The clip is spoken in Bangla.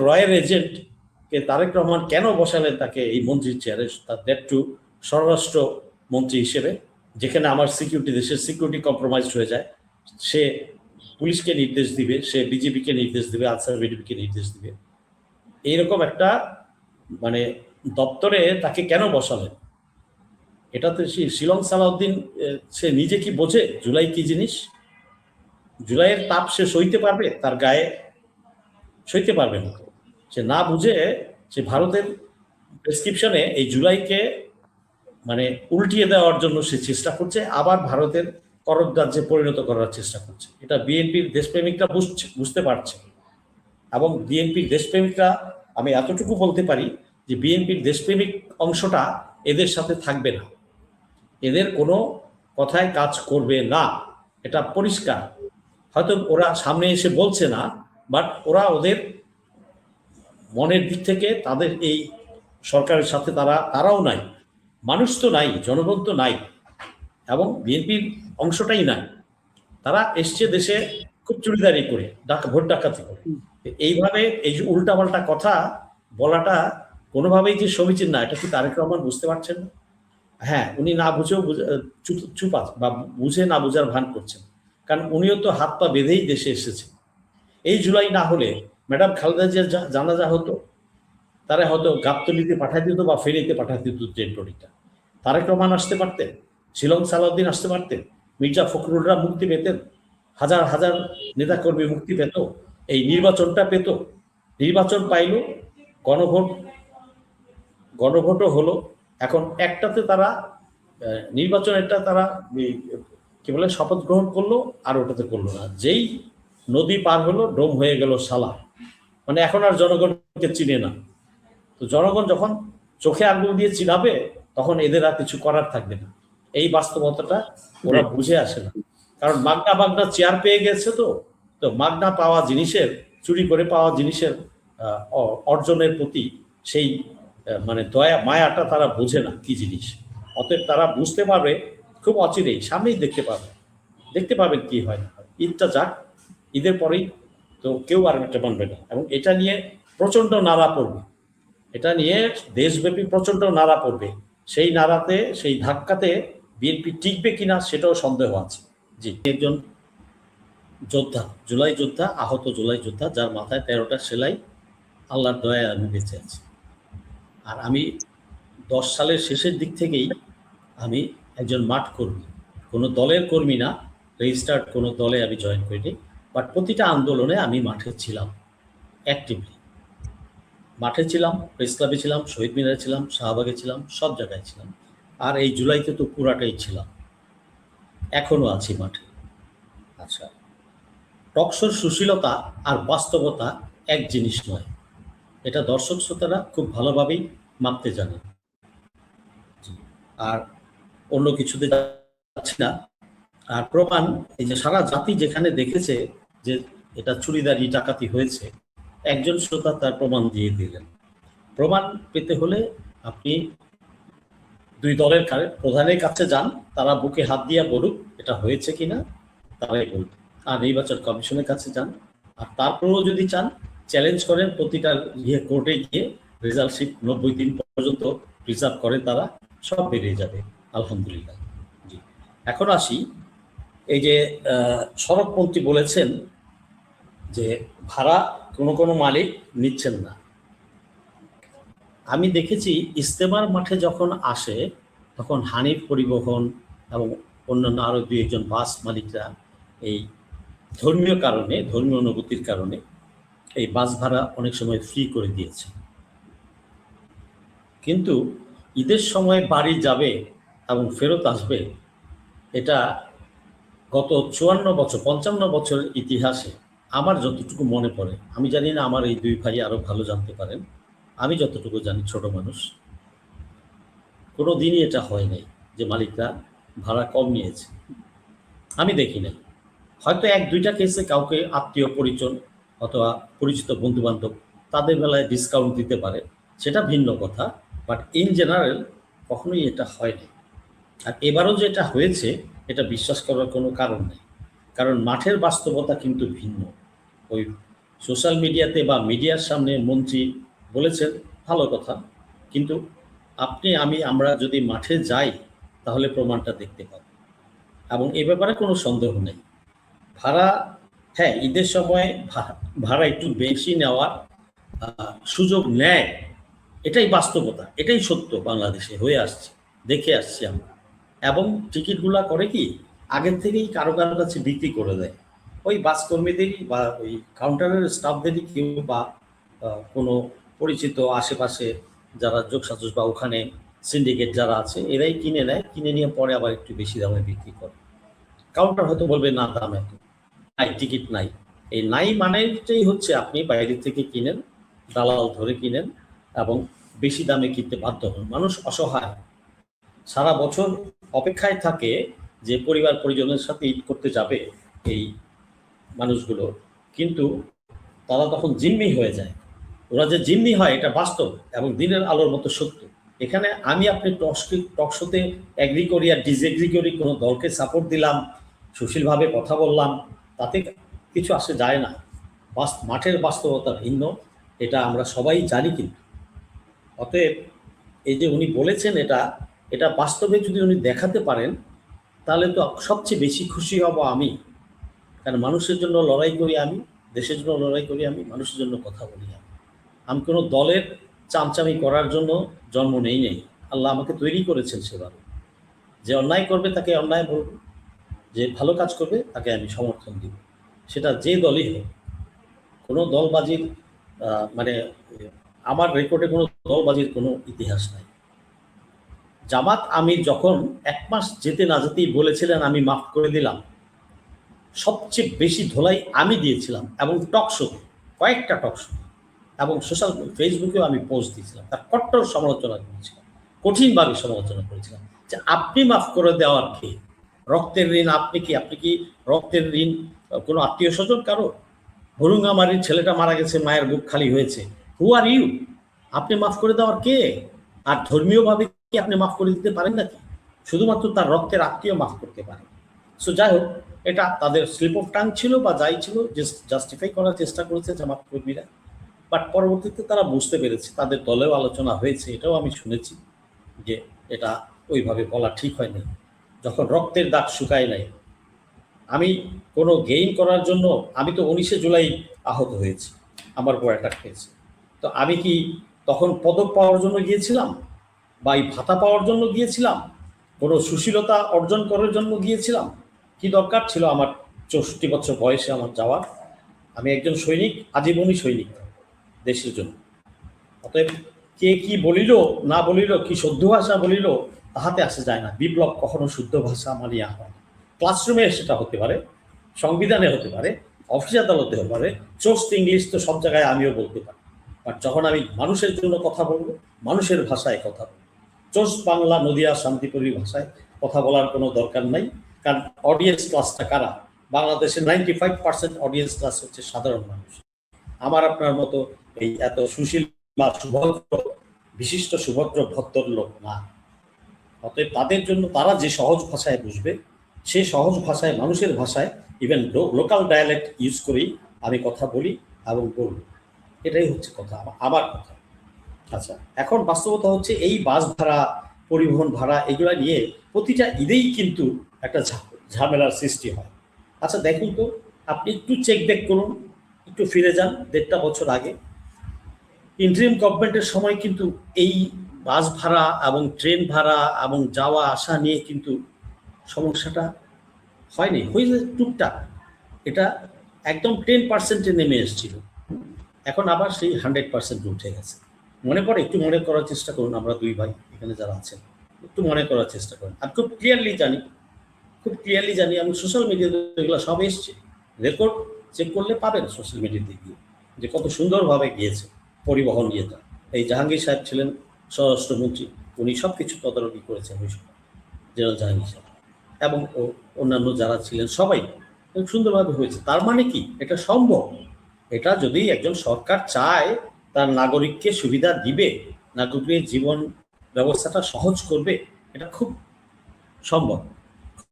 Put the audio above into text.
রয়ের এজেন্টকে তারেক রহমান কেন বসালেন তাকে এই মন্ত্রীর চেয়ারে, তার দ্যাট টু স্বরাষ্ট্র মন্ত্রী হিসেবে, যেখানে আমার দেশের সিকিউরিটি কম্প্রোমাইজ হয়ে যায়। সে পুলিশকে নির্দেশ দিবে, সে বিজেপিকে নির্দেশ দিবে, আনসার বিডিপিকে নির্দেশ দিবে। এইরকম একটা মানে দপ্তরে তাকে কেন বসালেন? এটাতে শিলং সালাউদ্দিন সে নিজে কি বোঝে জুলাই কি জিনিস? জুলাইয়ের তাপ সে সইতে পারবে? তার গায়ে সইতে পারবে না। সে না বুঝে সে ভারতের প্রেসক্রিপশনে এই জুলাইকে মানে উল্টিয়ে দেওয়ার জন্য সে চেষ্টা করছে, আবার ভারতের কররাজ্যে পরিণত করার চেষ্টা করছে। এটা বিএনপির দেশপ্রেমিকরা বুঝতে পারছে, এবং বিএনপির দেশপ্রেমিকরা, আমি এতটুকু বলতে পারি যে বিএনপির দেশপ্রেমিক অংশটা এদের সাথে থাকবে না, এদের কোনো কথায় কাজ করবে না, এটা পরিষ্কার। হয়তো ওরা সামনে এসে বলছে না, বাট ওদের মনের দিক থেকে তাদের এই সরকারের সাথে তারাও নাই, মানুষ তো নাই, জনগণ তো নাই, এবং বিএনপির অংশটাই নাই। তারা এসছে দেশে খুব চুরিদারি করে, ভোট ডাকাতি করে। এইভাবে এই যে উল্টাপাল্টা কথা বলাটা কোনোভাবেই যে সমীচীন না, এটা কি তারেক রহমান বুঝতে পারছেন না? হ্যাঁ, উনি না বুঝেও চুপ বা বুঝে না বুঝার ভান করছেন, কারণ উনিও তো হাত পা বেঁধেই দেশে এসেছেন। এই জুলাই না হলে ম্যাডাম খালেদা জিয়ার জানাজা হতো, তারা হয়তো গাবতলিতে পাঠাই দিত বা ফেনীতে পাঠাই দিত ডেড বডিটা। তারেক রহমান আসতে পারতেন, শিলং সালাউদ্দিন আসতে পারতেন, মির্জা ফখরুলরা মুক্তি পেতেন, হাজার হাজার নেতাকর্মী মুক্তি পেত, এই নির্বাচন নির্বাচন পাইল, গণভোটও হলো। এখন একটাতে তারা নির্বাচনেরটা তারা কি বলে শপথ গ্রহণ করলো, আর ওটাতে করলো না। যেই নদী পার হলো ডোম হয়ে গেল সালা, মানে এখন আর জনগণকে চিনে না। তো জনগণ যখন চোখে আঙুল দিয়ে চিনাবে, তখন এদের আর কিছু করার থাকবে না। এই বাস্তবতাটা ওরা বুঝে আসে না, কারণ মাগনা চেয়ার পেয়ে গেছে। তো মাগনা পাওয়া জিনিসের, চুরি করে পাওয়া জিনিসের অর্জনের প্রতি সেই মানে দয়া মায়াটা তারা বোঝে না কি জিনিস। অতএব তারা বুঝতে পারবে খুব অচিরেই, সামনেই দেখতে পাবেন কি হয় না। ঈদটা যাক, ঈদের পরেই তো কেউ আর এটা মানবে না, এবং এটা নিয়ে প্রচন্ড নাড়া পড়বে, এটা নিয়ে দেশব্যাপী প্রচন্ড নাড়া পড়বে। সেই নাড়াতে, সেই ধাক্কাতে বিএনপি টিকবে কিনা সেটাও সন্দেহ আছে। জি, একজন যোদ্ধা, জুলাই যোদ্ধা, আহত জুলাই যোদ্ধা, যার মাথায় 13টা সেলাই, আল্লাহর দয়ায় আমি বেঁচে আছি। আর আমি 10 সালের শেষের দিক থেকেই আমি একজন মাঠ কর্মী, কোনো দলের কর্মী না, রেজিস্টার্ড কোনো দলে আমি জয়েন করিনি, বাট প্রতিটা আন্দোলনে আমি মাঠে ছিলাম, অ্যাক্টিভলি মাঠে ছিলাম, প্রেস ক্লাবে ছিলাম, শহীদ মিনারে ছিলাম, শাহবাগে ছিলাম, সব জায়গায় ছিলাম। আর এই জুলাইতে তো পুরাটাই ছিলাম, এখনো আছি মাঠে। আচ্ছা, টকশোর সুশীলতা আর বাস্তবতা এক জিনিস নয়, এটা দর্শক শ্রোতারা খুব ভালোভাবেই মাপতে জানে। আর অন্য কিছুতে যাচ্ছি না। আর প্রমাণ, এই যে সারা জাতি যেখানে দেখেছে যে এটা চুরিদারি ডাকাতি হয়েছে, একজন শ্রোতা তার প্রমাণ দিয়ে দিলেন। প্রমাণ পেতে হলে আপনি দুই দলের প্রধানের কাছে যান, তারা বুকে হাত দিয়ে বলুক এটা হয়েছে কিনা, তারাই বলবে। আর নির্বাচন কমিশনের কাছে যান, আর তারপরেও যদি চান চ্যালেঞ্জ করেন, প্রতিটা কোর্টে গিয়ে রেজাল্ট শিট 90 দিন পর্যন্ত প্রিজার্ভ করে, তারা সব বেরিয়ে যাবে আলহামদুলিল্লাহ। জি, এখন আসি, এই যে সড়কমন্ত্রী বলেছেন যে ভাড়া কোনো মালিক নিচ্ছেন না। আমি দেখেছি ইজতেমার মাঠে যখন আসে, তখন হানিফ পরিবহন এবং অন্যান্য আরও 2-1 বাস মালিকরা এই ধর্মীয় কারণে, ধর্মীয় অনুভূতির কারণে এই বাস ভাড়া অনেক সময় ফ্রি করে দিয়েছে। কিন্তু ঈদের সময় বাড়ি যাবে এবং ফেরত আসবে, এটা গত 54 বছরের ইতিহাসে আমার যতটুকু মনে পড়ে, আমি জানি না আমার এই দুই ভাই আরো ভালো জানতে পারেন, আমি যতটুকু জানি, ছোট মানুষ, কোনো দিনই এটা হয় নাই যে মালিকরা ভাড়া কম নিয়েছে, আমি দেখি নাই। হয়তো 1-2টা কেসে কাউকে আত্মীয় পরিজন অথবা পরিচিত বন্ধু বান্ধব তাদের বেলায় ডিসকাউন্ট দিতে পারে, সেটা ভিন্ন কথা, বাট ইন জেনারেল কখনোই এটা হয়নি। আর এবারও যেটা হয়েছে এটা বিশ্বাস করার কোনো কারণ নেই, কারণ মাঠের বাস্তবতা কিন্তু ভিন্ন। ওই সোশ্যাল মিডিয়াতে বা মিডিয়ার সামনে মন্ত্রী বলেছেন, ভালো কথা, কিন্তু আমরা যদি মাঠে যাই তাহলে প্রমাণটা দেখতে পাবো, এবং এ ব্যাপারে কোনো সন্দেহ নেই। ভাড়া, হ্যাঁ, ঈদের সময় ভাড়া একটু বেশি নেওয়ার সুযোগ নেয়, এটাই বাস্তবতা, এটাই সত্য, বাংলাদেশে হয়ে আসছে, দেখে আসছি আমরা। এবং টিকিটগুলা করে কি, আগের থেকেই কারো কারো কাছে বিক্রি করে দেয়, ওই বাস কর্মীদেরই বা ওই কাউন্টারের স্টাফদেরই কেউ বা কোনো পরিচিত আশেপাশে যারা যোগসাজশ বা ওখানে সিন্ডিকেট যারা আছে এরাই কিনে নেয়, কিনে নিয়ে পরে আবার একটু বেশি দামে বিক্রি করে। কাউন্টার হয়তো বলবে না, দাম এত, নাই, টিকিট নাই। এই নাই মানেটাই হচ্ছে আপনি বাইরে থেকে কিনেন, দালাল ধরে কিনেন এবং বেশি দামে কিনতে বাধ্য হন। মানুষ অসহায়, সারা বছর অপেক্ষায় থাকে যে পরিবার পরিজনের সাথে ঈদ করতে যাবে এই মানুষগুলো, কিন্তু তারা তখন জিম্মি হয়ে যায়। ওরা যে জিম্মি হয় এটা বাস্তব এবং দিনের আলোর মতো সত্য। এখানে আমি আপনি টকশোতে অ্যাগ্রি করি আর ডিসএগ্রি করি, কোনো দলকে সাপোর্ট দিলাম, সুশীলভাবে কথা বললাম, তাতে কিছু আসে যায় না। মাঠের বাস্তবতা ভিন্ন, এটা আমরা সবাই জানি। কিন্তু অতএব এই যে উনি বলেছেন, এটা বাস্তবে যদি উনি দেখাতে পারেন তাহলে তো সবচেয়ে বেশি খুশি হব আমি, কারণ মানুষের জন্য লড়াই করি আমি, দেশের জন্য লড়াই করি আমি, মানুষের জন্য কথা বলি আমি কোনো দলের চামচামি করার জন্য জন্ম নেই। আল্লাহ আমাকে তৈরি করেছেন সেভাবে, যে অন্যায় করবে তাকে অন্যায় বলব, যে ভালো কাজ করবে তাকে আমি সমর্থন দিব, সেটা যে দলই হোক। কোনো দলবাজির মানে আমার রেকর্ডে কোনো দলবাজির কোনো ইতিহাস নাই। জামাত আমির যখন 1 মাস যেতে না যেতেই বলেছিলেন আমি মাফ করে দিলাম, সবচেয়ে বেশি ধোলাই আমি দিয়েছিলাম, এবং টকশোতে, কয়েকটা টকশো এবং সোশ্যাল ফেসবুকেও আমি পোস্ট দিয়েছিলাম, তার কট্টর সমালোচনা করেছিলাম, কঠিনভাবে সমালোচনা করেছিলাম যে আপনি মাফ করে দেওয়ার কে? রক্তের ঋণ আপনি কি রক্তের ঋণ কোনো আত্মীয় স্বজন কারো? হরুঙ্গামারির ছেলেটা মারা গেছে, মায়ের বুক খালি হয়েছে, হু আর ইউ? আপনি মাফ করে দেওয়ার কে? আর ধর্মীয়ভাবে কি আপনি মাফ করে দিতে পারেন নাকি? শুধুমাত্র তার রক্তের আত্মীয় মাফ করতে পারে। সো যাই হোক, এটা তাদের স্লিপ অফ টাং ছিল বা যাই ছিল, জাস্টিফাই করার চেষ্টা করেছে জামাত কর্মীরা। বাট পরবর্তীতে তারা বুঝতে পেরেছে, তাদের দলেও আলোচনা হয়েছে, এটাও আমি শুনেছি যে এটা ওইভাবে বলা ঠিক হয়নি, যখন রক্তের দাগ শুকায় নাই। আমি কোনো গেইন করার জন্য, আমি তো 19শে জুলাই আহত হয়েছি, আমার উপর অ্যাটাক হয়েছে, তো আমি কি তখন পদক পাওয়ার জন্য গিয়েছিলাম বা এই ভাতা পাওয়ার জন্য গিয়েছিলাম, কোনো সুশীলতা অর্জন করার জন্য গিয়েছিলাম? কি দরকার ছিল আমার 64 বছর বয়সে আমার যাওয়ার? আমি একজন সৈনিক, আজীবনই সৈনিক দেশের জন্য। অতএব কে কি বলিল না বলিল, কি শুদ্ধ ভাষা বলিল, তাহাতে আসে যায় না। বিপ্লব কখনো শুদ্ধ ভাষা মানিয়া হয় না। ক্লাসরুমে সেটা হতে পারে, সংবিধানে হতে পারে, অফিস আদালতে হতে পারে, চোস্ট ইংলিশ তো সব জায়গায় আমিও বলতে পারি। বাট যখন আমি মানুষের জন্য কথা বলবো, মানুষের ভাষায় কথা বলবো, চোস্ট বাংলা নদিয়া শান্তিপুরী ভাষায় কথা বলার কোনো দরকার নাই। কারণ অডিয়েন্স ক্লাসটা কারা? বাংলাদেশের 95% অডিয়েন্স ক্লাস হচ্ছে সাধারণ মানুষ, আমার আপনার মতো এই এত সুশীল বা সুভদ্র, বিশিষ্ট সুভদ্র ভদ্র লোক না। অতএব তাদের জন্য তারা যে সহজ ভাষায় বুঝবে, সে সহজ ভাষায়, মানুষের ভাষায়, ইভেন লোকাল ডায়ালেক্ট ইউজ করেই আমি কথা বলি এবং বলব। এটাই হচ্ছে কথা, আমার কথা। আচ্ছা, এখন বাস্তবতা হচ্ছে এই বাস ভাড়া, পরিবহন ভাড়া, এগুলো নিয়ে প্রতিটা ঈদেই কিন্তু একটা ঝামেলার সৃষ্টি হয়। আচ্ছা দেখুন তো, আপনি একটু চেক ব্যাক করুন, একটু ফিরে যান 1.5 বছর আগে। ইন্টারিম গভর্নমেন্টের সময় কিন্তু এই বাস ভাড়া এবং ট্রেন ভাড়া এবং যাওয়া আসা নিয়ে কিন্তু সমস্যাটা হয়নি, হয়েছে টুকটাক। এটা একদম 10%-এ নেমে এসেছিল, এখন আবার সেই 100% উঠে গেছে। মনে পড়ে? একটু মনে করার চেষ্টা করুন, আমরা দুই ভাই এখানে যারা আছেন একটু মনে করার চেষ্টা করুন। আমি খুব ক্লিয়ারলি জানি, আমি সোশ্যাল মিডিয়াতে এগুলো সব এসছে, রেকর্ড চেক করলে পাবেন সোশ্যাল মিডিয়াতে গিয়ে, যে কত সুন্দরভাবে গিয়েছে পরিবহন ইয়েটা। এই জাহাঙ্গীর সাহেব ছিলেন স্বরাষ্ট্রমন্ত্রী, উনি সব কিছু তদারকি করেছেন ওই সময়, জেনারেল জাহাঙ্গীর সাহেব, এবং অন্যান্য যারা ছিলেন সবাই খুব সুন্দরভাবে হয়েছে। তার মানে কি এটা সম্ভব? এটা যদি একজন সরকার চায়, তার নাগরিককে সুবিধা দিবে, নাগরিকের জীবন ব্যবস্থাটা সহজ করবে, এটা খুব সম্ভব।